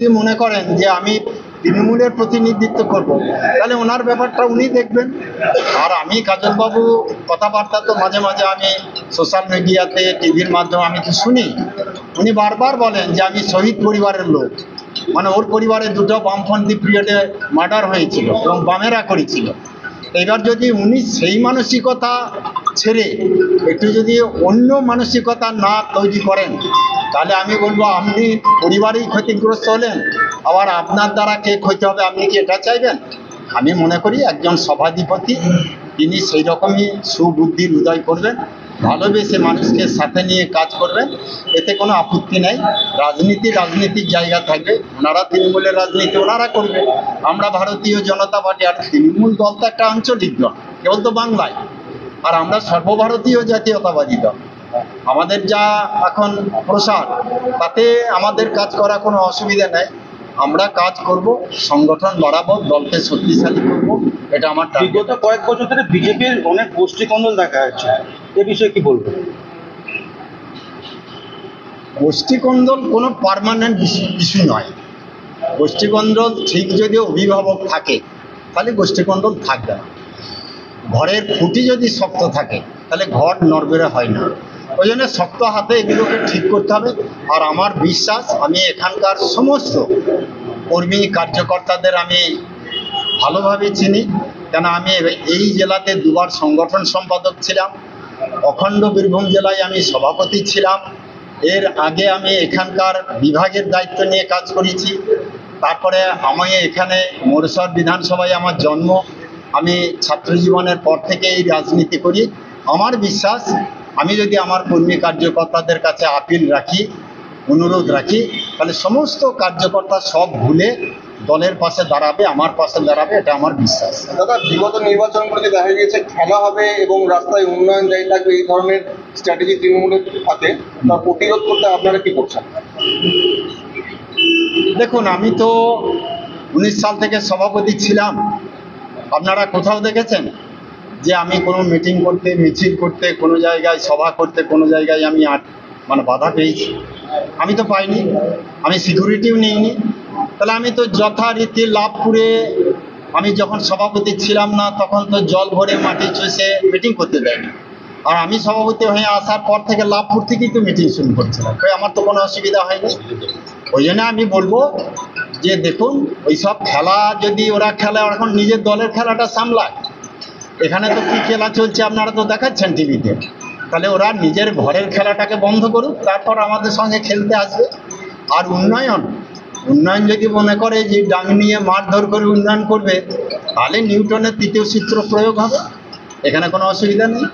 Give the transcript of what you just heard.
যদি মনে করেন যে আমি তৃণমূলের প্রতিনিধিত্ব করব, তাহলে ওনার ব্যাপারটা উনি দেখবেন। আর আমি কাজলবাবু কথাবার্তা তো মাঝে মাঝে আমি সোশ্যাল মিডিয়াতে টিভির মাধ্যমে আমি তো শুনি, উনি বারবার বলেন যে আমি শহীদ পরিবারের লোক, মানে ওর পরিবারে দুটো বামপন্থী পিরিয়ডে মার্ডার হয়েছিল এবং বামেরা করেছিল। এবার যদি উনি সেই মানসিকতা ছেড়ে একটু যদি অন্য মানসিকতা না তৈরি করেন, তাহলে আমি বলবো আপনি পরিবারেই ক্ষতিগ্রস্ত হলেন, আবার আপনার দ্বারা কে ক্ষতি হবে আপনি কি এটা চাইবেন? আমি মনে করি একজন সভাধিপতি তিনি সেই রকমই সুবুদ্ধির উদয় করবেন, ভালোবেসে মানুষকে সাথে নিয়ে কাজ করবেন, এতে কোনো আপত্তি নেই। রাজনীতির জায়গা থাকবে, ওনারা তৃণমূলের রাজনীতি ওনারা করবে, আমরা ভারতীয় জনতা পার্টি। আর তৃণমূল দল তো একটা আঞ্চলিক দল, কেবল তো বাংলায়, আর আমরা সর্বভারতীয় জাতীয়তাবাদী দল। আমাদের যা এখন প্রসার, তাতে আমাদের কাজ করা কোনো অসুবিধা নেই। আমরা কাজ করব, সংগঠন বাড়াবো, দলকে শক্তিশালী করব, এটা আমার টার্গেট। বিগত কয়েক বছর ধরে বিজেপির অনেক গোষ্ঠীকন্দল দেখা যাচ্ছে, এ বিষয়ে কি বলবো? গোষ্ঠীকন্দল কোনো পার্মানেন্ট ইস্যু নয়। গোষ্ঠীকন্দল ঠিক যদি অভিভাবক থাকে তাহলে গোষ্ঠীকন্দল থাকবে না। ঘরের খুঁটি যদি শক্ত থাকে তাহলে ঘর নড়বড়ে হয় না। ওই জন্য শক্ত হাতে এগুলোকে ঠিক করতে হবে। আর আমার বিশ্বাস, আমি এখানকার সমস্ত কর্মী কার্যকর্তাদের আমি ভালোভাবে চিনি, কেন আমি এই জেলাতে দুবার সংগঠন সম্পাদক ছিলাম, অখণ্ড বীরভূম জেলায় আমি সভাপতি ছিলাম, এর আগে আমি এখানকার বিভাগের দায়িত্ব নিয়ে কাজ করেছি, তারপরে আমি এখানে মোরসর বিধানসভায় আমার জন্ম, আমি ছাত্র জীবনের পর থেকে এই রাজনীতি করি। আমার বিশ্বাস, আমি যদি আমার কর্মী কার্যকর্তাদের কাছে আপিল রাখি, অনুরোধ রাখি, তাহলে সমস্ত কার্যকর্তা সব ভুলে দলের পাশে দাঁড়াবে, আমার পাশে দাঁড়াবে, এটা আমার বিশ্বাস। দাদা, বিগত নির্বাচনগুলোতে দেখা গিয়েছে খেলা হবে এবং রাস্তায় উন্নয়ন জারি থাকবে, এই ধরনের স্ট্র্যাটেজি তৃণমূলের হাতে, তার প্রতিরোধ করতে আপনারা কি করছেন? দেখুন, আমি তো 19 সাল থেকে সভাপতি ছিলাম। আপনারা কোথাও দেখেছেন যে আমি কোনো মিটিং করতে, মিছিল করতে, কোনো জায়গায় সভা করতে, কোনো জায়গায় আমি বাধা পেয়েছি? আমি তো পাইনি, আমি সিকিউরিটিও নিইনি। তাহলে আমি তো যথারীতি লাভপুরে, আমি যখন সভাপতি ছিলাম না তখন তো জল ভরে মাটি চষে মিটিং করতে দেয়নি, আর আমি সভাপতি হয়ে আসার পর থেকে লাভপুর থেকেই তো মিটিং শুরু করছিলাম, তাই আমার তো কোনো অসুবিধা হয়নি। ওই জন্য আমি বলবো যে দেখুন, ওইসব খেলা যদি ওরা খেলে, এখন নিজের দলের খেলাটা সামলায়। এখানে তো কী খেলা চলছে আপনারা তো দেখাচ্ছেন টিভিতে, তাহলে ওরা নিজের ঘরের খেলাটাকে বন্ধ করুক, তারপর আমাদের সঙ্গে খেলতে আসবে। আর উন্নয়ন যদি মনে করে যে ডাং নিয়ে মারধর করে উন্নয়ন করবে, তাহলে নিউটনের তৃতীয় সূত্র প্রয়োগ হবে, এখানে কোনো অসুবিধা নেই।